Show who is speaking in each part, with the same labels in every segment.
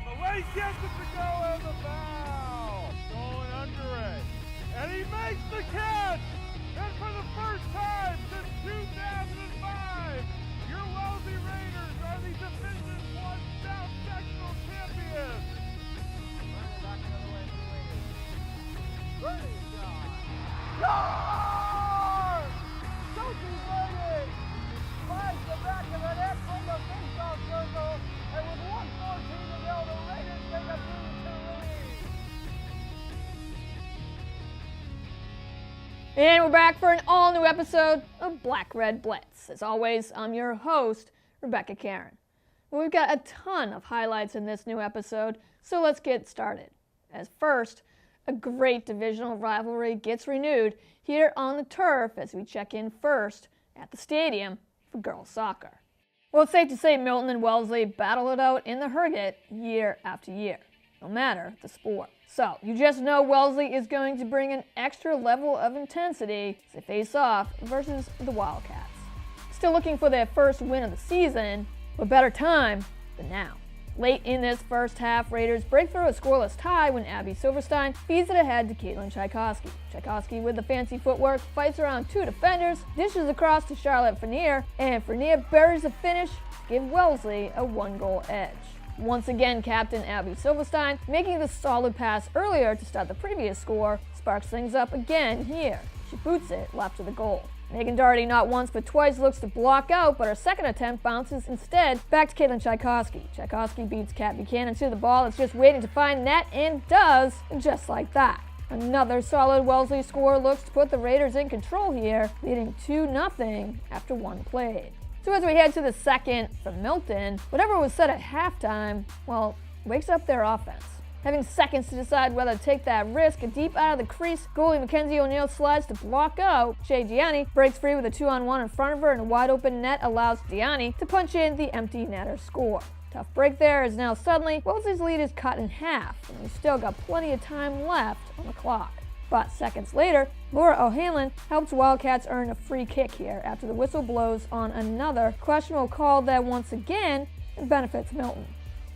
Speaker 1: The late gets it to go and the foul. Going under it. And he makes the catch. And for the first time since 2005, your Wellesley Raiders are the Division I South Sectional Champions. Back another way for the Raiders. Great shot. Score! Sophie Brady finds the back of the net from the faceoff circle, and with 1:14 to go, the Raiders take a 3-2 lead.
Speaker 2: And we're back for an all-new episode of Black Red Blitz. As always, I'm your host, Rebecca Karen. Well, we've got a ton of highlights in this new episode, so let's get started. As first, a great divisional rivalry gets renewed here on the turf as we check in first at the stadium for girls soccer. Well, it's safe to say Milton and Wellesley battle it out in the Herget year after year, no matter the sport. So, you just know Wellesley is going to bring an extra level of intensity as they face off versus the Wildcats. Still looking for their first win of the season, but better time than now. Late in this first half, Raiders break through a scoreless tie when Abby Silverstein feeds it ahead to Caitlin Tchaikovsky. Tchaikovsky, with the fancy footwork, fights around two defenders, dishes across to Charlotte Fournier, and Fournier buries the finish to give Wellesley a one-goal edge. Once again, captain Abby Silverstein, making the solid pass earlier to start the previous score, sparks things up again here. She boots it left of the goal. Megan Doherty not once but twice looks to block out, but her second attempt bounces instead back to Caitlin Tchaikovsky. Tchaikovsky beats Kat Buchanan to the ball. It's just waiting to find net and does, just like that. Another solid Wellesley score looks to put the Raiders in control here, leading 2-0 after one played. So as we head to the second for Milton, whatever was said at halftime, well, wakes up their offense. Having seconds to decide whether to take that risk, deep out of the crease, goalie Mackenzie O'Neill slides to block out. Shea Gianni breaks free with a 2-on-1 in front of her, and a wide-open net allows Gianni to punch in the empty netter score. Tough break there, as now suddenly, Wellesley's lead is cut in half, and we've still got plenty of time left on the clock. But seconds later, Laura O'Hanlon helps Wildcats earn a free kick here after the whistle blows on another questionable call that once again benefits Milton.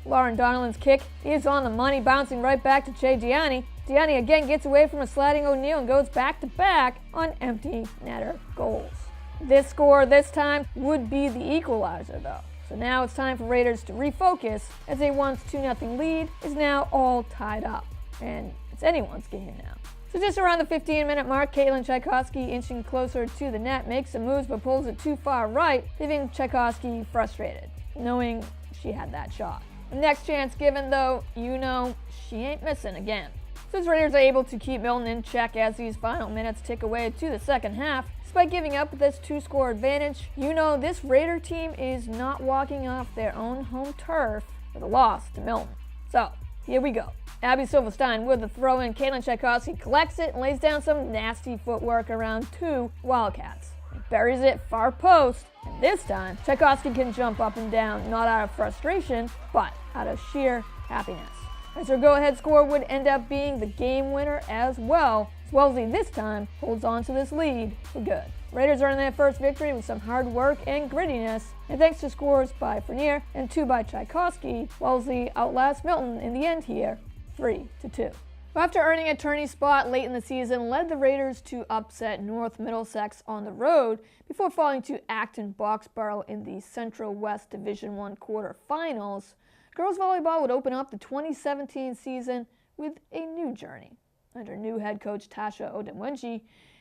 Speaker 2: Lauren Donnellan's kick is on the money, bouncing right back to Che Gianni. Gianni again gets away from a sliding O'Neill and goes back-to-back on empty netter goals. This score this time would be the equalizer though. So now it's time for Raiders to refocus as a once 2-0 lead is now all tied up. And it's anyone's game now. So just around the 15-minute mark, Caitlin Tchaikovsky, inching closer to the net, makes some moves but pulls it too far right, leaving Tchaikovsky frustrated, knowing she had that shot. The next chance given, though, you know she ain't missing again. Since Raiders are able to keep Milton in check as these final minutes tick away to the second half, despite giving up this 2-score advantage, you know this Raider team is not walking off their own home turf with a loss to Milton. So, here we go. Abby Silverstein with the throw-in. Caitlin Tchaikovsky collects it and lays down some nasty footwork around two Wildcats. Buries it far post, and this time, Tchaikovsky can jump up and down, not out of frustration, but out of sheer happiness. As her go-ahead score would end up being the game winner as well, as Wellesley this time holds on to this lead for good. Raiders earn their first victory with some hard work and grittiness, and thanks to scores by Fournier and 2 by Tchaikovsky, Wellesley outlasts Milton in the end here, 3-2. After earning a tourney spot late in the season, led the Raiders to upset North Middlesex on the road before falling to Acton-Boxborough in the Central West Division I quarterfinals. Girls volleyball would open up the 2017 season with a new journey. Under new head coach Tasha Odemwinji,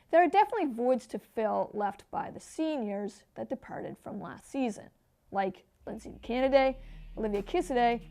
Speaker 2: there are definitely voids to fill left by the seniors that departed from last season, like Lindsay Buchanan, Olivia Kissiday,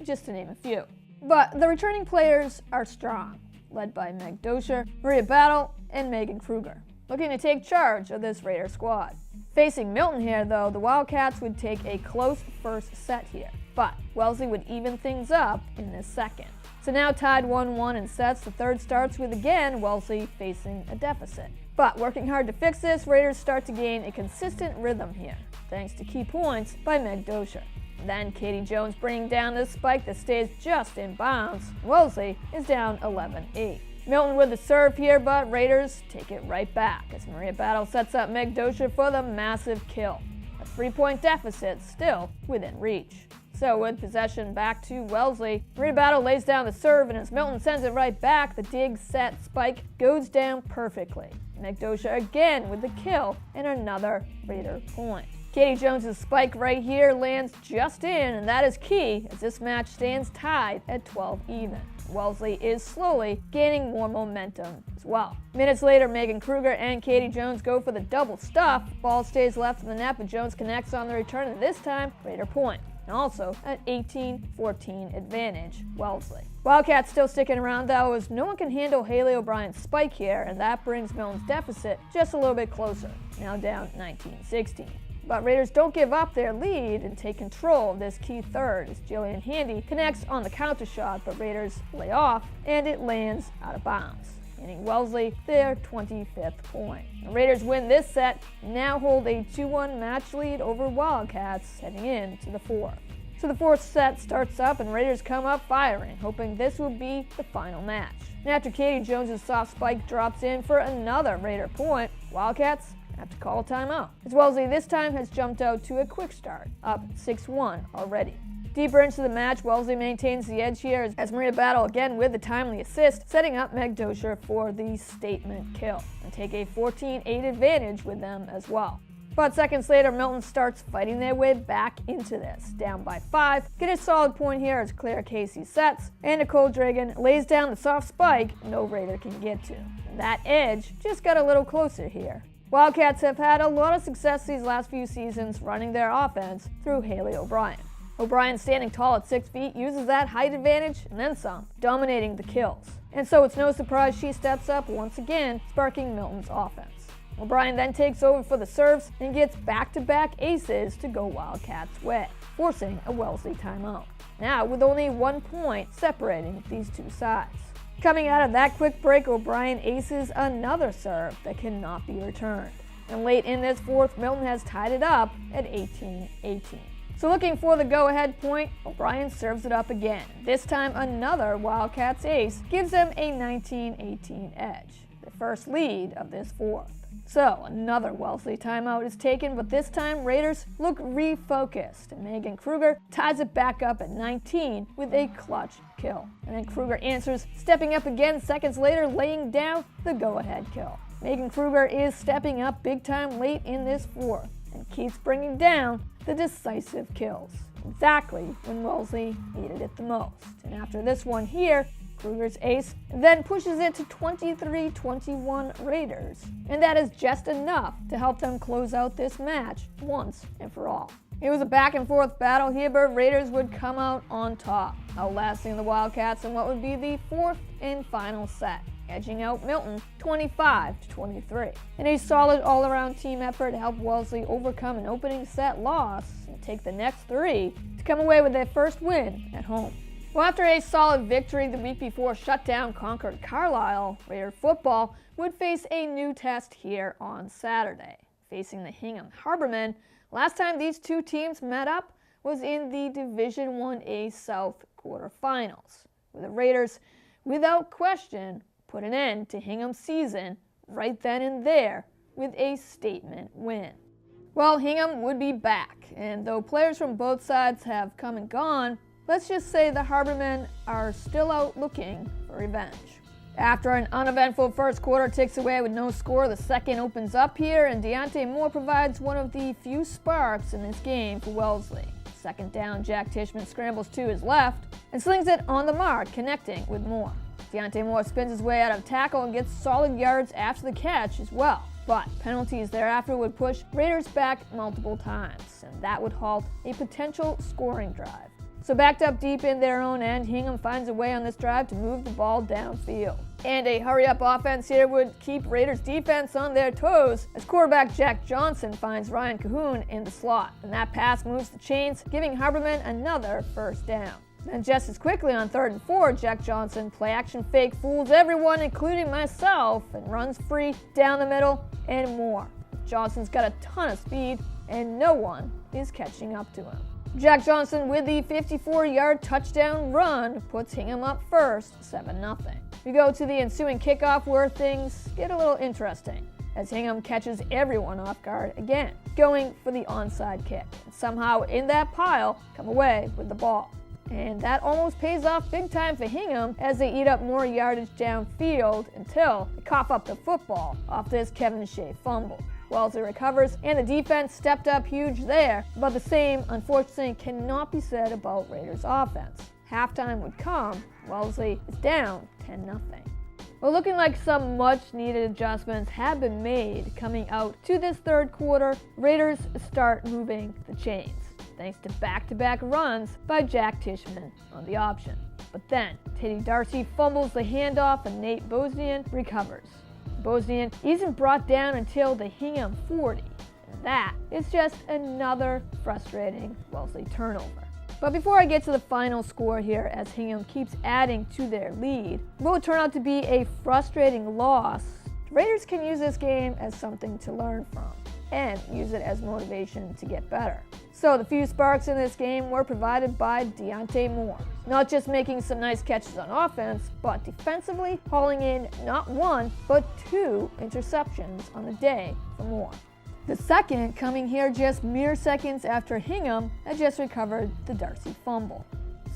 Speaker 2: just to name a few. But the returning players are strong, led by Meg Dosher, Maria Battle, and Megan Kruger, looking to take charge of this Raider squad. Facing Milton here, though, the Wildcats would take a close first set here, but Wellesley would even things up in this second. So now tied 1-1 in sets, the third starts with again Wellesley facing a deficit. But working hard to fix this, Raiders start to gain a consistent rhythm here, thanks to key points by Meg Dosher. Then Katie Jones bringing down this spike that stays just in bounds. Wellesley is down 11-8. Milton with the serve here, but Raiders take it right back as Maria Battle sets up Meg Dosher for the massive kill. A 3-point deficit still within reach. So with possession back to Wellesley, Raider Battle lays down the serve, and as Milton sends it right back, the dig, set, spike goes down perfectly. Magdosha again with the kill and another Raider point. Katie Jones' spike right here lands just in, and that is key as this match stands tied at 12 even. Wellesley is slowly gaining more momentum as well. Minutes later, Megan Kruger and Katie Jones go for the double stuff. Ball stays left in the net, but Jones connects on the return, and this time, Raider point. And also an 18-14 advantage, Wellesley. Wildcats still sticking around though, as no one can handle Haley O'Brien's spike here, and that brings Milton's deficit just a little bit closer, now down 19-16. But Raiders don't give up their lead and take control of this key third as Jillian Handy connects on the counter shot, but Raiders lay off and it lands out of bounds, handing Wellesley their 25th point. The Raiders win this set and now hold a 2-1 match lead over Wildcats heading into the fourth. So the fourth set starts up and Raiders come up firing, hoping this will be the final match. And after Katie Jones' soft spike drops in for another Raider point, Wildcats have to call a timeout, as Wellesley this time has jumped out to a quick start, up 6-1 already. Deeper into the match, Wellesley maintains the edge here as Maria Battle again with the timely assist, setting up Meg Dosher for the statement kill, and take a 14-8 advantage with them as well. But seconds later, Milton starts fighting their way back into this, down by 5, get a solid point here as Claire Casey sets, and Nicole Dragan lays down the soft spike no Raider can get to. And that edge just got a little closer here. Wildcats have had a lot of success these last few seasons running their offense through Haley O'Brien. O'Brien, standing tall at 6 feet, uses that height advantage and then some, dominating the kills. And so it's no surprise she steps up once again, sparking Milton's offense. O'Brien then takes over for the serves and gets back-to-back aces to go Wildcats' way, forcing a Wellesley timeout. Now with only 1 point separating these two sides. Coming out of that quick break, O'Brien aces another serve that cannot be returned. And late in this fourth, Milton has tied it up at 18-18. So looking for the go-ahead point, O'Brien serves it up again. This time another Wildcats ace gives them a 19-18 edge, the first lead of this fourth. So another Wellesley timeout is taken, but this time Raiders look refocused, and Megan Kruger ties it back up at 19 with a clutch kill. And then Kruger answers, stepping up again seconds later, laying down the go-ahead kill. Megan Kruger is stepping up big time late in this fourth and keeps bringing down the decisive kills, exactly when Wellesley needed it the most. And after this one here, Kruger's ace then pushes it to 23-21 Raiders, and that is just enough to help them close out this match once and for all. It was a back and forth battle here, but Raiders would come out on top, outlasting the Wildcats in what would be the fourth and final set, edging out Milton 25-23. And a solid all-around team effort helped Wellesley overcome an opening set loss and take the next 3 to come away with their first win at home. Well, after a solid victory the week before shutdown conquered Carlisle, Raider football would face a new test here on Saturday, facing the Hingham Harbormen. Last time these two teams met up was in the Division 1A South quarterfinals, where the Raiders, without question, put an end to Hingham's season right then and there with a statement win. Well, Hingham would be back, and though players from both sides have come and gone, let's just say the Harbormen are still out looking for revenge. After an uneventful first quarter ticks away with no score, the second opens up here, and Deontay Moore provides one of the few sparks in this game for Wellesley. Second down, Jack Tishman scrambles to his left and slings it on the mark, connecting with Moore. Deontay Moore spins his way out of tackle and gets solid yards after the catch as well. But penalties thereafter would push Raiders back multiple times, and that would halt a potential scoring drive. So backed up deep in their own end, Hingham finds a way on this drive to move the ball downfield. And a hurry-up offense here would keep Raiders defense on their toes as quarterback Jack Johnson finds Ryan Cahoon in the slot. And that pass moves the chains, giving Harbormen another first down. Then just as quickly on 3rd and 4, Jack Johnson play-action fake fools everyone, including myself, and runs free down the middle and more. Johnson's got a ton of speed, and no one is catching up to him. Jack Johnson with the 54-yard touchdown run puts Hingham up first, 7-0. We go to the ensuing kickoff where things get a little interesting. as Hingham catches everyone off guard again, going for the onside kick, and somehow in that pile come away with the ball. And that almost pays off big time for Hingham as they eat up more yardage downfield until they cough up the football off this Kevin Shea fumble. Wellesley recovers, and the defense stepped up huge there, but the same, unfortunately, cannot be said about Raiders' offense. Halftime would come, Wellesley is down 10-0. Well, looking like some much-needed adjustments have been made coming out to this third quarter, Raiders start moving the chains, thanks to back-to-back runs by Jack Tishman on the option. But then, Teddy Darcy fumbles the handoff and Nate Bosnian recovers. Bosnian isn't brought down until the Hingham 40, and that is just another frustrating Wellesley turnover. But before I get to the final score here, as Hingham keeps adding to their lead, what will turn out to be a frustrating loss, the Raiders can use this game as something to learn from, and use it as motivation to get better. So the few sparks in this game were provided by Deontay Moore, not just making some nice catches on offense, but defensively hauling in not one, but 2 interceptions on the day for Moore. The second coming here just mere seconds after Hingham had just recovered the Darcy fumble.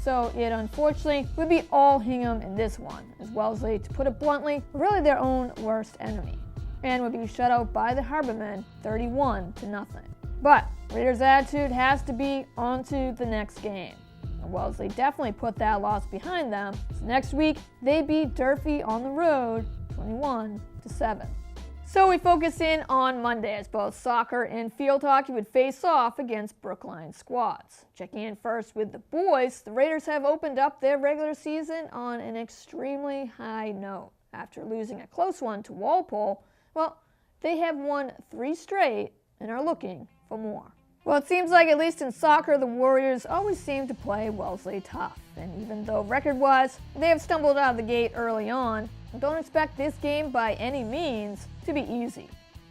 Speaker 2: So it unfortunately would be all Hingham in this one, as Wellesley, to put it bluntly, were really their own worst enemy, and would be shut out by the Harbormen 31-0. But Raiders' attitude has to be on to the next game. And Wellesley definitely put that loss behind them, so next week they beat Durfee on the road 21-7. So we focus in on Monday as both soccer and field hockey would face off against Brookline squads. Checking in first with the boys, the Raiders have opened up their regular season on an extremely high note. After losing a close one to Walpole, well, they have won 3 straight and are looking for more. Well, it seems like at least in soccer, the Warriors always seem to play Wellesley tough. And even though record-wise, they have stumbled out of the gate early on, don't expect this game by any means to be easy.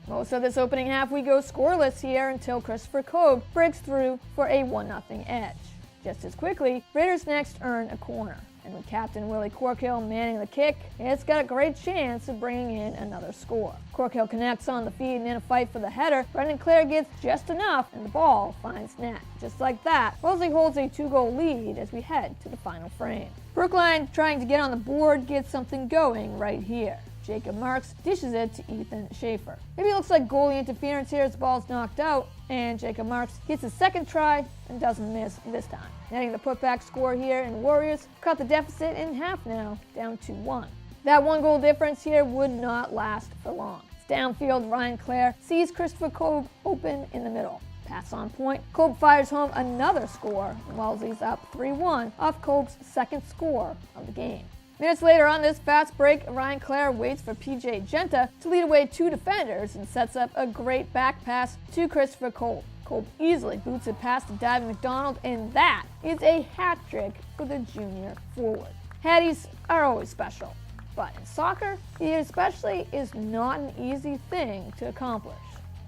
Speaker 2: Most of this opening half we go scoreless here until Christopher Kobe breaks through for a 1-0 edge. Just as quickly, Raiders next earn a corner. And with Captain Willie Corkill manning the kick, it's got a great chance of bringing in another score. Corkill connects on the feed and in a fight for the header, Brendan Clare gets just enough and the ball finds net. Just like that, Wellesley holds a 2-goal lead as we head to the final frame. Brookline, trying to get on the board, gets something going right here. Jacob Marks dishes it to Ethan Schaefer. Maybe it looks like goalie interference here as the ball's knocked out, and Jacob Marks gets his second try and doesn't miss this time. Netting the putback score here, and Warriors cut the deficit in half now, down to 1. That 1-goal difference here would not last for long. It's downfield, Ryan Clare sees Christopher Kobe open in the middle. Pass on point, Kobe fires home another score, and Wellesley's up 3-1 off Kobe's second score of the game. Minutes later on this fast break, Ryan Clare waits for PJ Genta to lead away 2 defenders and sets up a great back pass to Christopher Kobe. Kobe easily boots it past to Davin McDonald, and that is a hat trick for the junior forward. Hatties are always special, but in soccer, it especially is not an easy thing to accomplish.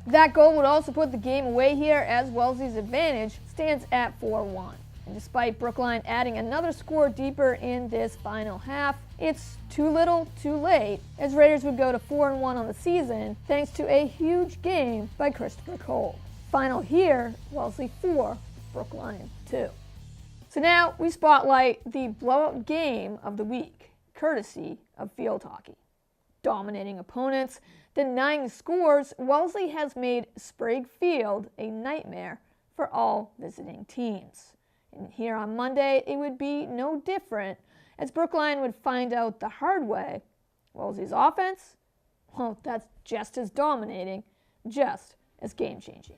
Speaker 2: That goal would also put the game away here as Wellesley's advantage stands at 4-1. And despite Brookline adding another score deeper in this final half, it's too little, too late, as Raiders would go to 4-1 on the season thanks to a huge game by Christopher Cole. Final here, Wellesley 4, Brookline 2. So now we spotlight the blowout game of the week, courtesy of field hockey. Dominating opponents, denying scores, Wellesley has made Sprague Field a nightmare for all visiting teams. And here on Monday, it would be no different, as Brookline would find out the hard way. Wellesley's offense? Well, that's just as dominating, just as game-changing.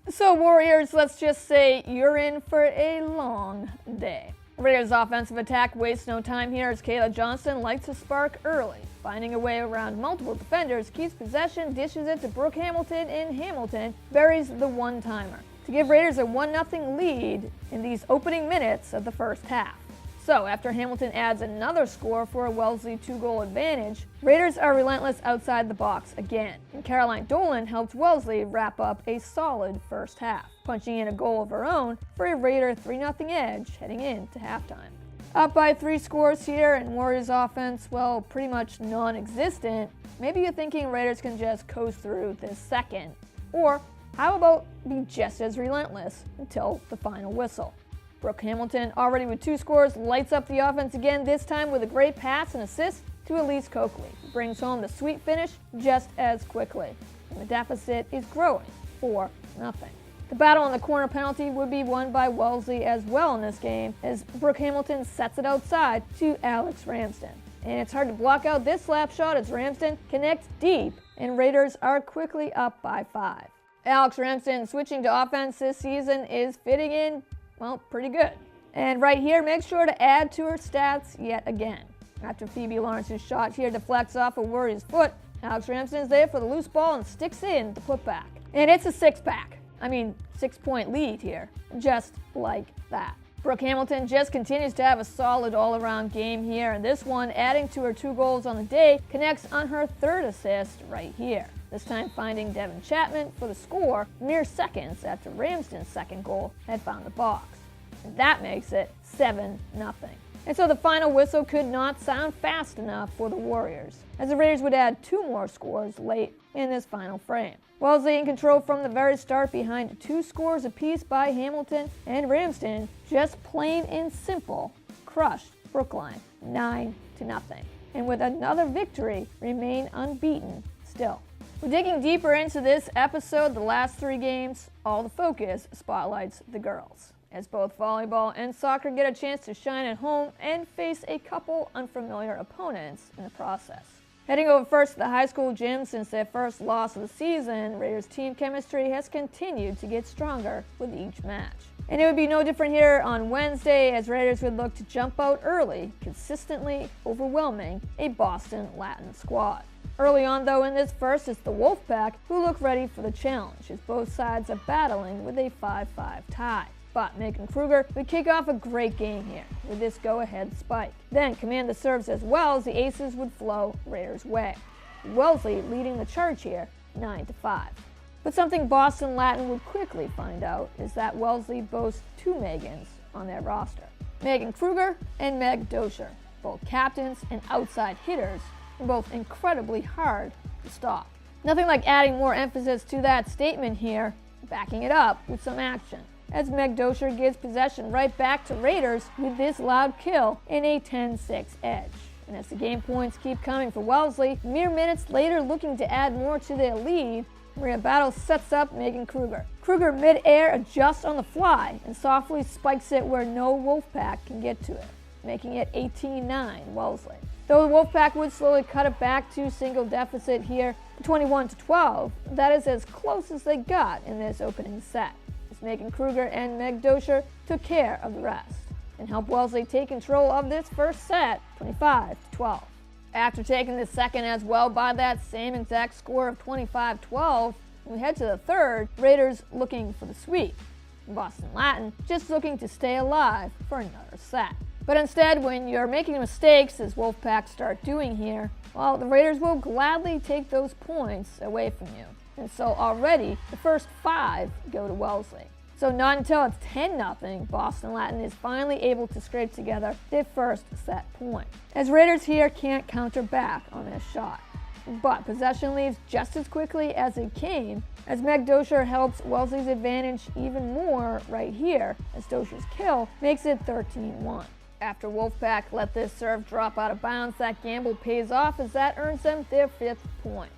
Speaker 2: So Warriors, let's just say you're in for a long day. Raiders' offensive attack wastes no time here as Kayla Johnston lights a spark early. Finding a way around multiple defenders, keeps possession, dishes it to Brooke Hamilton, and Hamilton buries the one-timer to give Raiders a 1-0 lead in these opening minutes of the first half. So after Hamilton adds another score for a Wellesley 2-goal advantage, Raiders are relentless outside the box again, and Caroline Dolan helped Wellesley wrap up a solid first half, punching in a goal of her own for a Raider 3-0 edge heading into halftime. Up by 3 scores here, and Warriors offense, well, pretty much non-existent. Maybe you're thinking Raiders can just coast through this second. Or how about be just as relentless until the final whistle? Brooke Hamilton, already with 2 scores, lights up the offense again, this time with a great pass and assist to Elise Coakley, who brings home the sweet finish just as quickly. And the deficit is growing 4-0. The battle on the corner penalty would be won by Wellesley as well in this game, as Brooke Hamilton sets it outside to Alex Ramsden. And it's hard to block out this slap shot as Ramsden connects deep, and Raiders are quickly up by 5. Alex Ramsden switching to offense this season is fitting in, well, pretty good. And right here, make sure to add to her stats yet again. After Phoebe Lawrence's shot here deflects off a Warrior's foot, Alex Ramsden is there for the loose ball and sticks in the putback. And it's a 6-pack. 6-point lead here, just like that. Brooke Hamilton just continues to have a solid all-around game here, and this one, adding to her 2 goals on the day, connects on her 3rd assist right here. This time finding Devin Chapman for the score mere seconds after Ramsden's 2nd goal had found the box. And that makes it 7-0. And so the final whistle could not sound fast enough for the Warriors, as the Raiders would add 2 more scores late in this final frame. Wellesley in control from the very start behind 2 scores apiece by Hamilton, and Ramsden, just plain and simple, crushed Brookline 9-0. And with another victory, remain unbeaten still. We're digging deeper into this episode, the last 3 games, all the focus spotlights the girls, as both volleyball and soccer get a chance to shine at home and face a couple unfamiliar opponents in the process. Heading over first to the high school gym since their first loss of the season, Raiders team chemistry has continued to get stronger with each match. And it would be no different here on Wednesday, as Raiders would look to jump out early, consistently overwhelming a Boston Latin squad. Early on, though, in this first, it's the Wolfpack who look ready for the challenge, as both sides are battling with a 5-5 tie. But Megan Kruger would kick off a great game here with this go-ahead spike. Then command the serves as well, as the aces would flow Raiders' way. Wellesley leading the charge here, 9-5. But something Boston Latin would quickly find out is that Wellesley boasts 2 Megans on their roster. Megan Kruger and Meg Dosher, both captains and outside hitters, and both incredibly hard to stop. Nothing like adding more emphasis to that statement here, backing it up with some action, as Meg Dosher gives possession right back to Raiders with this loud kill in a 10-6 edge. And as the game points keep coming for Wellesley, mere minutes later looking to add more to their lead, Maria Battle sets up Megan Kruger. Kruger mid-air adjusts on the fly and softly spikes it where no Wolfpack can get to it, making it 18-9 Wellesley. Though the Wolfpack would slowly cut it back to single deficit here, 21-12, that is as close as they got in this opening set. Megan Kruger and Meg Dosher took care of the rest and helped Wellesley take control of this first set, 25-12. After taking the second as well by that same exact score of 25-12, we head to the third, Raiders looking for the sweep. Boston Latin just looking to stay alive for another set. But instead, when you're making mistakes, as Wolfpack start doing here, well, the Raiders will gladly take those points away from you. And so already, the first 5 go to Wellesley. So not until it's 10-0, Boston Latin is finally able to scrape together their first set point, as Raiders here can't counter back on this shot. But possession leaves just as quickly as it came, as Meg Dosher helps Wellesley's advantage even more right here, as Dosher's kill makes it 13-1. After Wolfpack let this serve drop out of bounds, that gamble pays off, as that earns them their 5th point.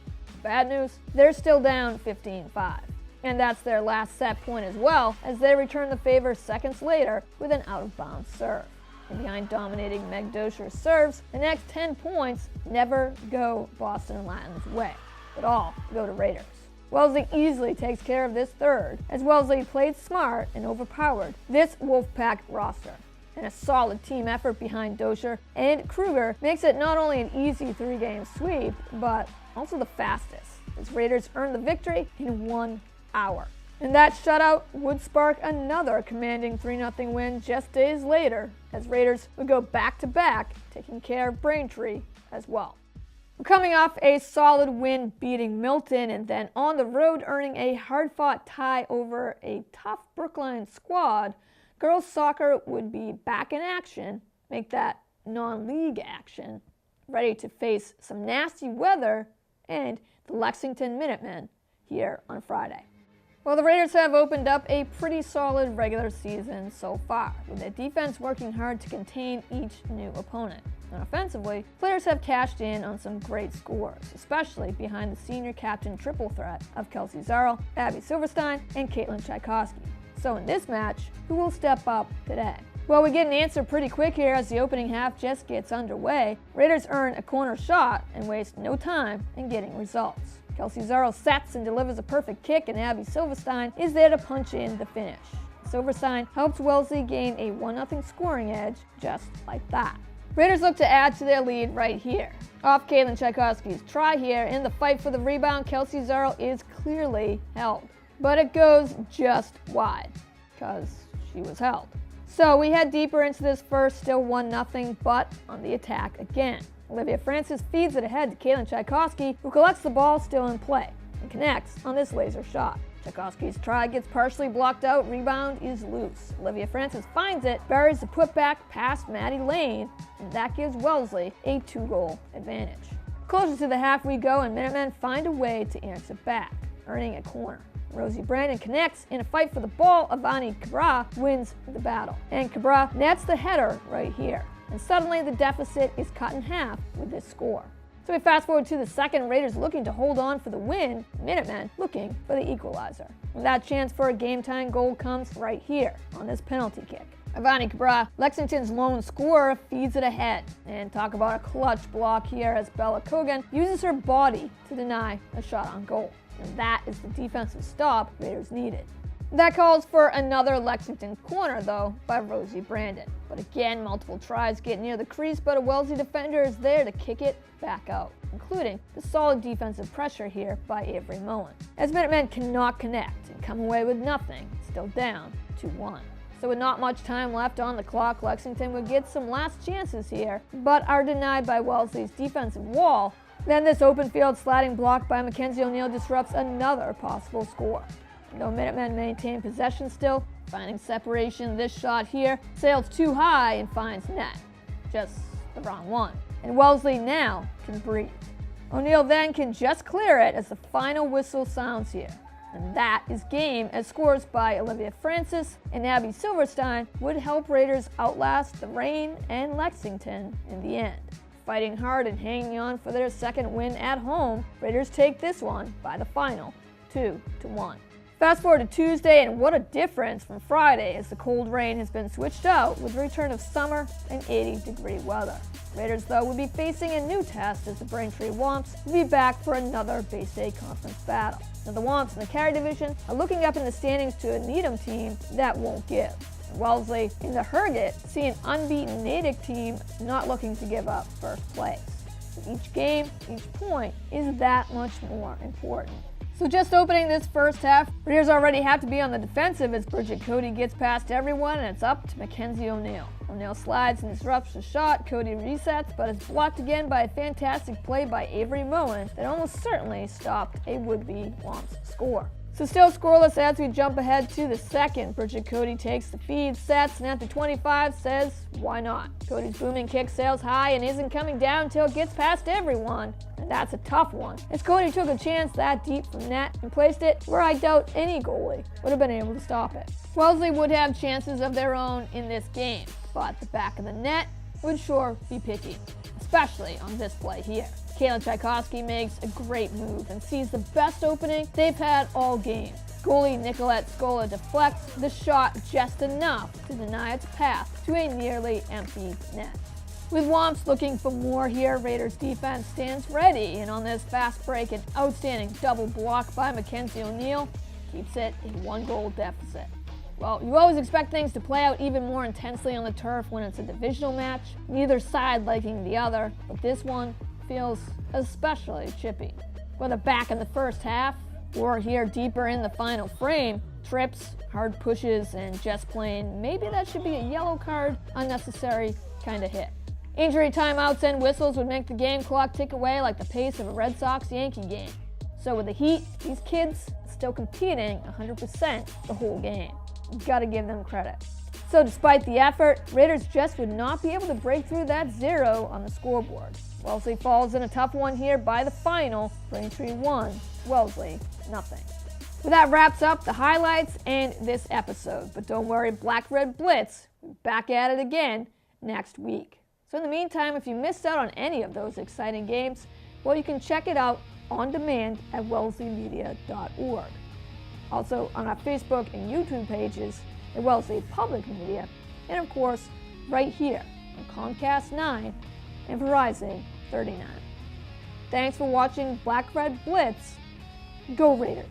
Speaker 2: Bad news, they're still down 15-5. And that's their last set point as well, as they return the favor seconds later with an out-of-bounds serve. And behind dominating Meg Dosher's serves, the next 10 points never go Boston Latin's way, but all go to Raiders. Wellesley easily takes care of this third, as Wellesley played smart and overpowered this Wolfpack roster. And a solid team effort behind Dosher and Kruger makes it not only an easy 3-game sweep, but also the fastest, as Raiders earn the victory in 1 hour. And that shutout would spark another commanding 3-0 win just days later, as Raiders would go back-to-back, taking care of Braintree as well. Coming off a solid win beating Milton, and then on the road earning a hard-fought tie over a tough Brookline squad, girls soccer would be back in action make that non-league action ready to face some nasty weather and the Lexington Minutemen here on Friday. Well, the Raiders have opened up a pretty solid regular season so far, with their defense working hard to contain each new opponent. And offensively, players have cashed in on some great scores, especially behind the senior captain triple threat of Kelsey Zerl, Abby Silverstein, and Caitlin Tchaikovsky. So in this match, who will step up today? Well, we get an answer pretty quick here as the opening half just gets underway. Raiders earn a corner shot and waste no time in getting results. Kelsey Zerl sets and delivers a perfect kick, and Abby Silverstein is there to punch in the finish. Silverstein helps Wellesley gain a 1-0 scoring edge just like that. Raiders look to add to their lead right here. Off Caitlin Tchaikovsky's try here, in the fight for the rebound, Kelsey Zerl is clearly held. But it goes just wide, because she was held. So we head deeper into this first, still 1-0, but on the attack again. Olivia Francis feeds it ahead to Caitlin Tchaikovsky, who collects the ball still in play and connects on this laser shot. Tchaikovsky's try gets partially blocked out, rebound is loose. Olivia Francis finds it, buries the putback past Maddie Lane, and that gives Wellesley a 2-goal advantage. Closer to the half we go, and Minutemen find a way to answer back, earning a corner. Rosie Brandon connects in a fight for the ball. Avani Cabra wins the battle, and Cabra nets the header right here. And suddenly the deficit is cut in half with this score. So we fast forward to the second, Raiders looking to hold on for the win, Minutemen looking for the equalizer. And that chance for a game-tying goal comes right here on this penalty kick. Avani Cabra, Lexington's lone scorer, feeds it ahead. And talk about a clutch block here as Bella Kogan uses her body to deny a shot on goal. And that is the defensive stop Raiders needed. That calls for another Lexington corner, though, by Rosie Brandon. But again, multiple tries get near the crease, but a Wellesley defender is there to kick it back out, including the solid defensive pressure here by Avery Moen. As Minutemen cannot connect and come away with nothing, still down 2-1. So with not much time left on the clock, Lexington would get some last chances here, but are denied by Wellesley's defensive wall. Then this open field sliding block by Mackenzie O'Neill disrupts another possible score. Though Minutemen maintain possession still, finding separation, this shot here sails too high and finds net. Just the wrong one. And Wellesley now can breathe. O'Neill then can just clear it as the final whistle sounds here. And that is game, as scores by Olivia Francis and Abby Silverstein would help Raiders outlast the Rain and Lexington in the end. Fighting hard and hanging on for their second win at home, Raiders take this one by the final 2-1. Fast forward to Tuesday, and what a difference from Friday as the cold rain has been switched out with the return of summer and 80-degree weather. Raiders, though, will be facing a new test as the Braintree Womps will be back for another Bay State Conference battle. Now, the Womps in the Carey Division are looking up in the standings to a Needham team that won't give. And Wellesley in the Herget see an unbeaten Natick team not looking to give up first place. Each game, each point is that much more important. So just opening this first half, Raiders already have to be on the defensive as Bridget Cody gets past everyone, and it's up to Mackenzie O'Neill. O'Neill slides and disrupts the shot. Cody resets, but is blocked again by a fantastic play by Avery Moen that almost certainly stopped a would-be Womps score. So still scoreless as we jump ahead to the second. Bridget Cody takes the feed, sets, and after 25 says, why not? Cody's booming kick sails high and isn't coming down until it gets past everyone. And that's a tough one, as Cody took a chance that deep from net and placed it where I doubt any goalie would have been able to stop it. Wellesley would have chances of their own in this game, but the back of the net would sure be picky, especially on this play here. Caitlin Tchaikovsky makes a great move and sees the best opening they've had all game. Goalie Nicolette Scola deflects the shot just enough to deny its path to a nearly empty net. With Womps looking for more here, Raiders defense stands ready, and on this fast break, an outstanding double block by Mackenzie O'Neill keeps it a 1-goal deficit. Well, you always expect things to play out even more intensely on the turf when it's a divisional match, neither side liking the other, but this one feels especially chippy. Whether back in the first half or here deeper in the final frame, trips, hard pushes, and just plain, maybe that should be a yellow card, unnecessary kind of hit. Injury timeouts and whistles would make the game clock tick away like the pace of a Red Sox-Yankee game. So with the Heat, these kids still competing 100% the whole game. You gotta give them credit. So despite the effort, Raiders just would not be able to break through that 0 on the scoreboard. Wellesley falls in a tough one here by the final. Braintree 1, Wellesley nothing. Well, that wraps up the highlights and this episode. But don't worry, Black Red Blitz, we're back at it again next week. So in the meantime, if you missed out on any of those exciting games, well, you can check it out on demand at wellesleymedia.org. Also on our Facebook and YouTube pages at Wellesley Public Media, and of course, right here on Comcast 9 and Verizon 39. Thanks for watching Black Red Blitz. Go Raiders!